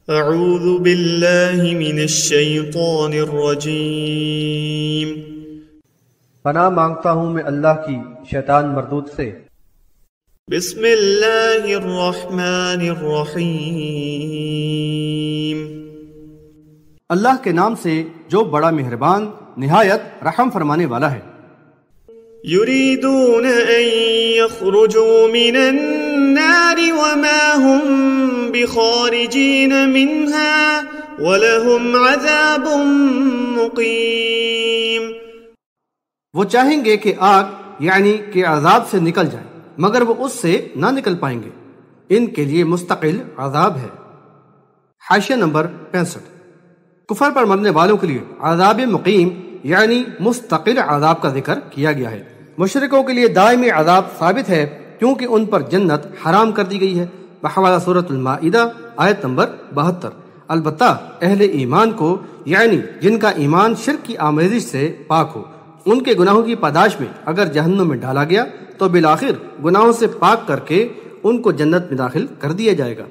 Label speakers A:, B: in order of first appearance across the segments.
A: اعوذ باللہ من الشیطان الرجیم۔
B: پناہ مانگتا ہوں میں اللہ کی شیطان مردود سے۔
A: بسم اللہ الرحمن الرحیم۔
B: اللہ کے نام سے جو بڑا مہربان نہایت رحم فرمانے والا ہے۔
A: یریدون ان یخرجوا من النار وما هم بخارجین منها ولهم عذاب مقیم۔
B: وہ چاہیں گے کہ آگ یعنی کہ عذاب سے نکل جائیں، مگر وہ اس سے نہ نکل پائیں گے، ان کے لیے مستقل عذاب ہے۔ حاشیہ نمبر 65۔ کفر پر مرنے والوں کے لیے عذاب مقیم یعنی مستقل عذاب کا ذکر کیا گیا ہے۔ مشرکوں کے لیے دائمی عذاب ثابت ہے کیونکہ ان پر جنت حرام کر دی گئی ہے، بحوالہ سورۃ المائدہ آیت نمبر 72۔ البتہ اہل ایمان کو یعنی جن کا ایمان شرک کی آمیزش سے پاک ہو، ان کے گناہوں کی پاداش میں اگر جہنم میں ڈالا گیا تو بالآخر گناہوں سے پاک کر کے ان کو جنت میں داخل کر دیا جائے گا۔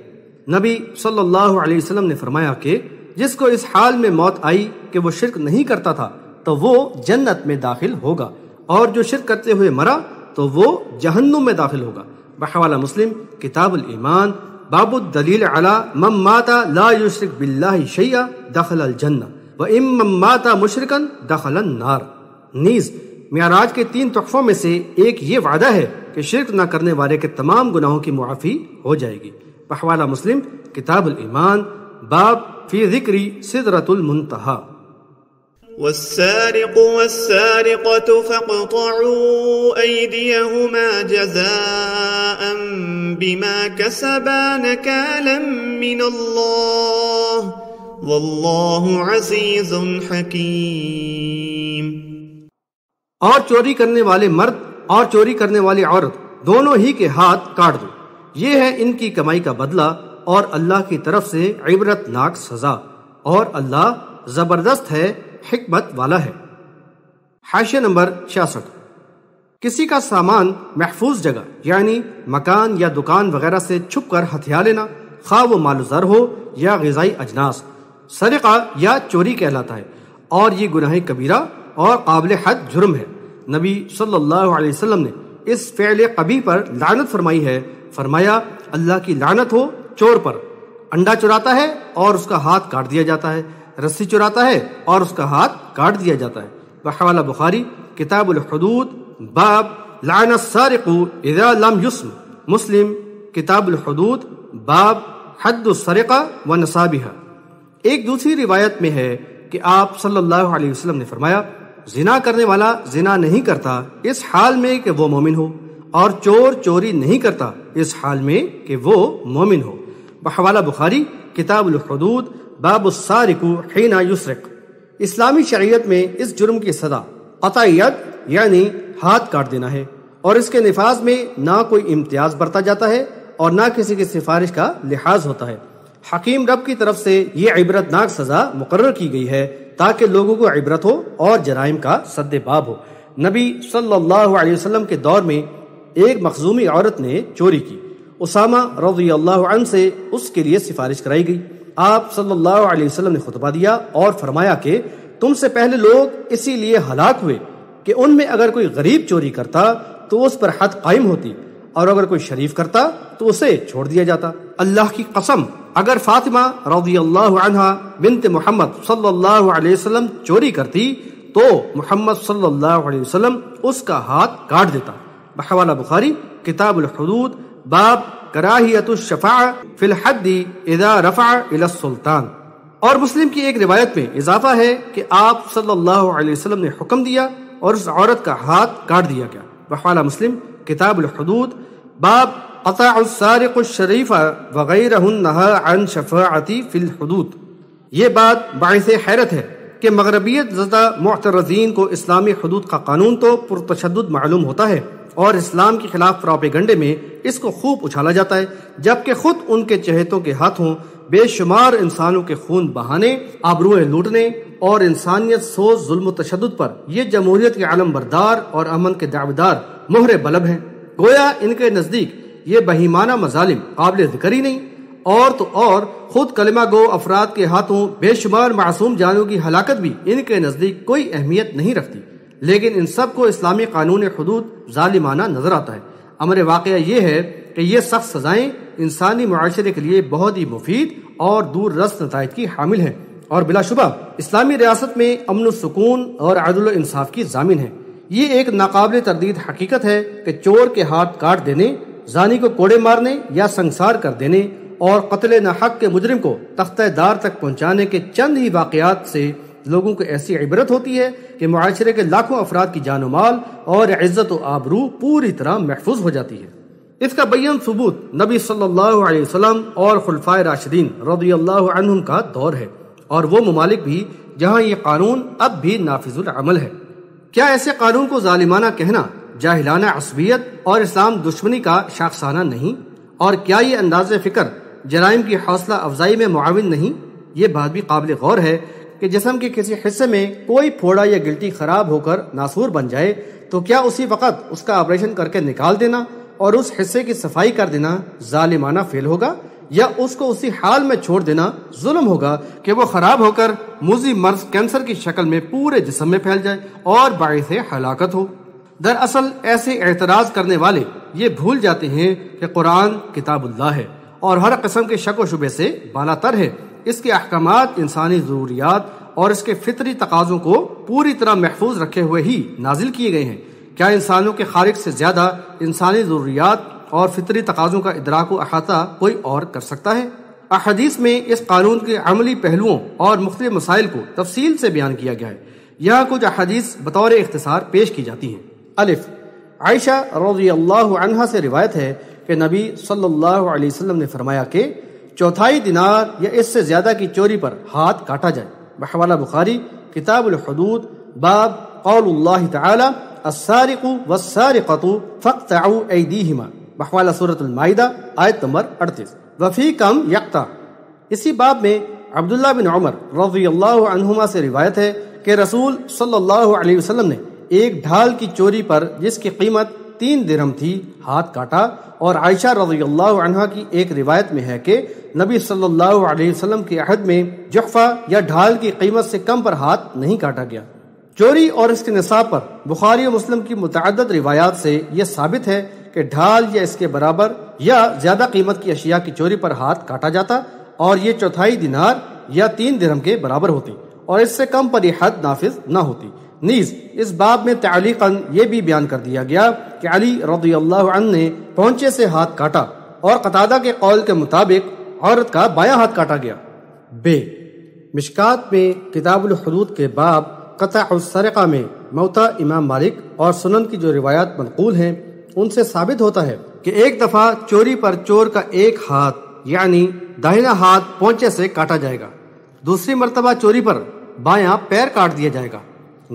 B: نبی صلی اللہ علیہ وسلم نے فرمایا کہ جس کو اس حال میں موت آئی کہ وہ شرک نہیں کرتا تھا تو وہ جنت میں داخل ہوگا، اور جو شرک کرتے ہوئے مرا تو وہ جہنم میں داخل ہوگا۔ بحوالہ مسلم کتاب الایمان باب الدلیل علی من مات لا یشرک باللہ شیئا دخل الجنہ وان من مات مشرکا دخل النار۔ نیز معراج کے 3 تحفوں میں سے ایک یہ وعدہ ہے کہ شرک نہ کرنے والے کے تمام گناہوں کی معافی ہو جائے گی۔ بحوالہ مسلم کتاب الایمان باب فی ذکر سدرۃ المنتہی۔
A: والسارق والسارقة فاقطعوا أيديهما جزاء بما كسبا نكالا من الله والله عزيز حكيم۔
B: اور چوری کرنے والے مرد اور چوری کرنے والی عورت دونوں ہی کے ہاتھ کاٹ دو، یہ ہے ان کی کمائی کا بدلہ اور اللہ کی طرف سے عبرت ناک سزا، اور اللہ زبردست ہے، حکمت والا ہے۔ حاشیہ نمبر 66۔ کسی کا سامان محفوظ جگہ یعنی مکان یا دکان وغیرہ سے چھپ کر ہتھیا لینا، خواہ وہ مال و زر ہو یا غذائی اجناس، سرقہ یا چوری کہلاتا ہے، اور یہ گناہ کبیرہ اور قابل حد جرم ہے۔ نبی صلی اللہ علیہ وسلم نے اس فعل قبیح پر لعنت فرمائی ہے، فرمایا اللہ کی لعنت ہو چور پر، انڈا چراتا ہے اور اس کا ہاتھ کاٹ دیا جاتا ہے، رسی چراتا ہے اور اس کا ہاتھ کاٹ دیا جاتا ہے۔ بحوالہ بخاری کتاب الحدود باب لعن السارق اذا لم یسم، مسلم کتاب الحدود باب حد السرقہ ونصابها۔ ایک دوسری روایت میں ہے کہ آپ صلی اللہ علیہ وسلم نے فرمایا زنا کرنے والا زنا نہیں کرتا اس حال میں کہ وہ مومن ہو، اور چور چوری نہیں کرتا اس حال میں کہ وہ مومن ہو۔ بحوالہ بخاری کتاب الحدود باب السارق حین یسرق۔ اسلامی شریعت میں اس جرم کی سزا قطع ید یعنی ہاتھ کاٹ دینا ہے، اور اس کے نفاذ میں نہ کوئی امتیاز برتا جاتا ہے اور نہ کسی کی سفارش کا لحاظ ہوتا ہے۔ حکیم رب کی طرف سے یہ عبرت ناک سزا مقرر کی گئی ہے تاکہ لوگوں کو عبرت ہو اور جرائم کا سد باب ہو۔ نبی صلی اللہ علیہ وسلم کے دور میں ایک مخزومی عورت نے چوری کی، اسامہ رضی اللہ عنہ سے اس کے لیے سفارش کرائی گئی۔ آپ صلی اللہ علیہ وسلم نے خطبہ دیا اور فرمایا کہ تم سے پہلے لوگ اسی لیے ہلاک ہوئے کہ ان میں اگر کوئی غریب چوری کرتا تو اس پر حد قائم ہوتی، اور اگر کوئی شریف کرتا تو اسے چھوڑ دیا جاتا۔ اللہ کی قسم اگر فاطمہ رضی اللہ عنہا بنت محمد صلی اللہ علیہ وسلم چوری کرتی تو محمد صلی اللہ علیہ وسلم اس کا ہاتھ کاٹ دیتا۔ بحوالہ بخاری کتاب الحدود باب کراہیت الشفاعہ فی الحد اذا رفع الی السلطان۔ اور مسلم کی ایک روایت میں اضافہ ہے کہ آپ صلی اللہ علیہ وسلم نے حکم دیا اور اس عورت کا ہاتھ کاٹ دیا گیا۔ بحوالہ مسلم کتاب الحدود باب قطع السارق الشریف وغیرہ نہا عن شفاعتی فی الحدود۔ یہ بات باعث حیرت ہے کہ مغربیت زدہ معترضین کو اسلامی حدود کا قانون تو پرتشدد معلوم ہوتا ہے، اور اسلام کے خلاف پروپیگنڈے میں اس کو خوب اچھالا جاتا ہے، جبکہ خود ان کے چہیتوں کے ہاتھوں بے شمار انسانوں کے خون بہانے، آبروئیں لوٹنے اور انسانیت سوز ظلم و تشدد پر یہ جمہوریت کے علم بردار اور امن کے دعویدار مہر بلب ہیں۔ گویا ان کے نزدیک یہ بہیمانہ مظالم قابل ذکر ہی نہیں، اور تو اور خود کلمہ گو افراد کے ہاتھوں بے شمار معصوم جانوں کی ہلاکت بھی ان کے نزدیک کوئی اہمیت نہیں رکھتی، لیکن ان سب کو اسلامی قانون حدود ظالمانہ نظر آتا ہے۔ امر واقعہ یہ ہے کہ یہ سخت سزائیں انسانی معاشرے کے لیے بہت ہی مفید اور دور رس نتائج کی حامل ہیں، اور بلا شبہ اسلامی ریاست میں امن و سکون اور عدل و انصاف کی ضامن ہے۔ یہ ایک ناقابل تردید حقیقت ہے کہ چور کے ہاتھ کاٹ دینے، زانی کو کوڑے مارنے یا سنگسار کر دینے اور قتل ناحق کے مجرم کو تختہ دار تک پہنچانے کے چند ہی واقعات سے لوگوں کو ایسی عبرت ہوتی ہے کہ معاشرے کے لاکھوں افراد کی جان و مال اور عزت و آبرو پوری طرح محفوظ ہو جاتی ہے۔ اس کا بیان ثبوت نبی صلی اللہ علیہ وسلم اور خلفائے راشدین رضی اللہ عنہم کا دور ہے، اور وہ ممالک بھی جہاں یہ قانون اب بھی نافذ العمل ہے۔ کیا ایسے قانون کو ظالمانہ کہنا جاہلانہ عصبیت اور اسلام دشمنی کا شاخسانہ نہیں؟ اور کیا یہ انداز فکر جرائم کی حوصلہ افزائی میں معاون نہیں؟ یہ بات بھی قابل غور ہے کہ جسم کے کسی حصے میں کوئی پھوڑا یا گلٹی خراب ہو کر ناسور بن جائے تو کیا اسی وقت اس کا آپریشن کر کے نکال دینا اور اس حصے کی صفائی کر دینا ظالمانہ فعل ہوگا، یا اس کو اسی حال میں چھوڑ دینا ظلم ہوگا کہ وہ خراب ہو کر موذی مرض کینسر کی شکل میں پورے جسم میں پھیل جائے اور باعث ہلاکت ہو؟ دراصل ایسے اعتراض کرنے والے یہ بھول جاتے ہیں کہ قرآن کتاب اللہ ہے اور ہر قسم کے شک و شبے سے بالا تر ہے۔ اس کے احکامات انسانی ضروریات اور اس کے فطری تقاضوں کو پوری طرح محفوظ رکھے ہوئے ہی نازل کیے گئے ہیں۔ کیا انسانوں کے خالق سے زیادہ انسانی ضروریات اور فطری تقاضوں کا ادراک و احاطہ کوئی اور کر سکتا ہے؟ احادیث میں اس قانون کے عملی پہلوؤں اور مختلف مسائل کو تفصیل سے بیان کیا گیا ہے۔ یہاں کچھ احادیث بطور اختصار پیش کی جاتی ہیں۔ الف، عائشہ رضی اللہ عنہا سے روایت ہے کہ نبی صلی اللہ علیہ وسلم نے فرمایا کہ چوتھائی دینار یا اس سے زیادہ کی چوری پر ہاتھ کاٹا جائے۔ بحوالہ بخاری کتاب الحدود، باب قول اللہ تعالی السارق والسارقة فاقطعوا ایدیہما، بحوالہ سورۃ المائدہ آیت نمبر 38۔ وفی کم یقطع، اسی باب میں عبداللہ بن عمر رضی اللہ عنہما سے روایت ہے کہ رسول صلی اللہ علیہ وسلم نے ایک ڈھال کی چوری پر جس کی قیمت 3 درہم تھی ہاتھ کاٹا، اور عائشہ رضی اللہ عنہا کی ایک روایت میں ہے کہ نبی صلی اللہ علیہ وسلم کے عہد میں جحفہ یا ڈھال کی قیمت سے کم پر ہاتھ نہیں کاٹا گیا۔ چوری اور اس کے نصاب پر بخاری و مسلم کی متعدد روایات سے یہ ثابت ہے کہ ڈھال یا اس کے برابر یا زیادہ قیمت کی اشیاء کی چوری پر ہاتھ کاٹا جاتا، اور یہ چوتھائی دینار یا 3 درہم کے برابر ہوتی، اور اس سے کم پر یہ حد نافذ نہ ہوتی۔ نیز اس باب میں تعلیقاً یہ بھی بیان کر دیا گیا کہ علی رضی اللہ عنہ نے پونچے سے ہاتھ کاٹا، اور قتادہ کے قول کے مطابق عورت کا بایاں ہاتھ کاٹا گیا۔ بے، مشکات میں کتاب الحدود کے باب قطع السرقہ میں موطا امام مالک اور سنن کی جو روایات منقول ہیں ان سے ثابت ہوتا ہے کہ ایک دفعہ چوری پر چور کا ایک ہاتھ یعنی داہنا ہاتھ پونچے سے کاٹا جائے گا، دوسری مرتبہ چوری پر بایاں پیر کاٹ دیا جائے گا۔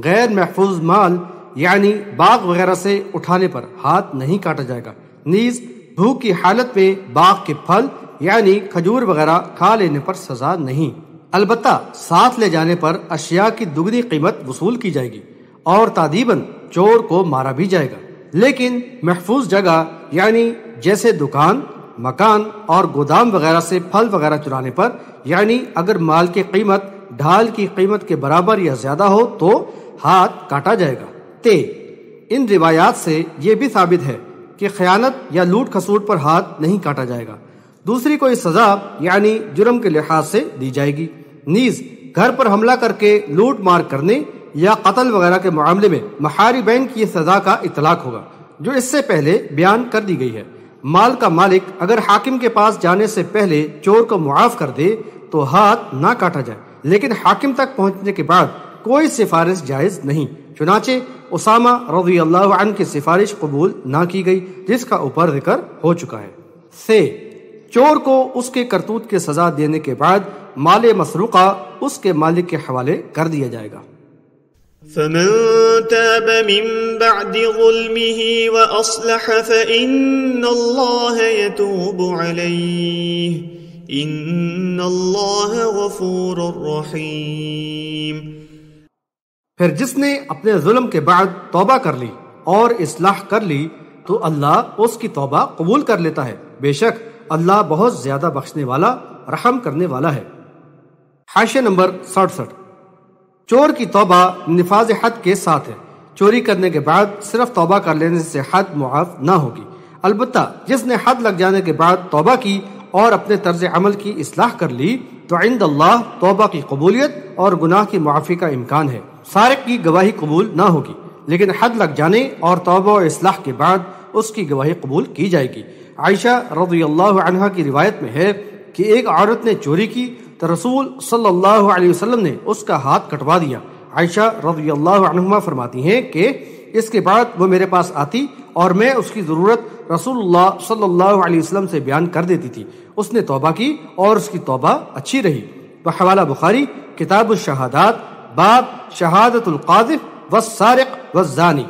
B: غیر محفوظ مال یعنی باغ وغیرہ سے اٹھانے پر ہاتھ نہیں کاٹا جائے گا۔ نیز بھوک کی حالت میں باغ کے پھل یعنی کھجور وغیرہ کھا لینے پر سزا نہیں، البتہ ساتھ لے جانے پر اشیاء کی دگنی قیمت وصول کی جائے گی، اور تادیباً چور کو مارا بھی جائے گا۔ لیکن محفوظ جگہ یعنی جیسے دکان، مکان اور گودام وغیرہ سے پھل وغیرہ چرانے پر، یعنی اگر مال کی قیمت ڈھال کی قیمت کے برابر یا زیادہ ہو تو ہاتھ کاٹا جائے گا۔ ان روایات سے یہ بھی ثابت ہے کہ خیانت یا لوٹ کھسوٹ پر ہاتھ نہیں کاٹا جائے گا، دوسری کوئی سزا یعنی جرم کے لحاظ سے دی جائے گی۔ نیز گھر پر حملہ کر کے لوٹ مار کرنے یا قتل وغیرہ کے معاملے میں محاربین کی سزا کا اطلاق ہوگا، جو اس سے پہلے بیان کر دی گئی ہے۔ مال کا مالک اگر حاکم کے پاس جانے سے پہلے چور کو معاف کر دے تو ہاتھ نہ کاٹا جائے، لیکن حاکم تک پہنچنے کے بعد کوئی سفارش جائز نہیں، چنانچہ اسامہ رضی اللہ عنہ کی سفارش قبول نہ کی گئی، جس کا اوپر ذکر ہو چکا ہے۔ چور کو اس کے کرتوت کی سزا دینے کے بعد مال مسروقہ اس کے مالک کے حوالے کر دیا جائے گا۔
A: فمن تاب من بعد ظلمه وأصلح فإن الله يتوب عليه إن الله غفور رحيم۔
B: پھر جس نے اپنے ظلم کے بعد توبہ کر لی اور اصلاح کر لی تو اللہ اس کی توبہ قبول کر لیتا ہے، بے شک اللہ بہت زیادہ بخشنے والا رحم کرنے والا ہے۔ حاشیہ نمبر 67۔ چور کی توبہ نفاذ حد کے ساتھ ہے۔ چوری کرنے کے بعد صرف توبہ کر لینے سے حد معاف نہ ہوگی، البتہ جس نے حد لگ جانے کے بعد توبہ کی اور اپنے طرز عمل کی اصلاح کر لی تو عند اللہ توبہ کی قبولیت اور گناہ کی معافی کا امکان ہے۔ سارق کی گواہی قبول نہ ہوگی، لیکن حد لگ جانے اور توبہ و اصلاح کے بعد اس کی گواہی قبول کی جائے گی۔ عائشہ رضی اللہ عنہا کی روایت میں ہے کہ ایک عورت نے چوری کی تو رسول صلی اللہ علیہ وسلم نے اس کا ہاتھ کٹوا دیا۔ عائشہ رضی اللہ عنہما فرماتی ہیں کہ اس کے بعد وہ میرے پاس آتی اور میں اس کی ضرورت رسول اللہ صلی اللہ علیہ وسلم سے بیان کر دیتی تھی۔ اس نے توبہ کی اور اس کی توبہ اچھی رہی۔ حوالہ بخاری کتاب الشہادات، باب شہادت القاذف والسارق والزانی۔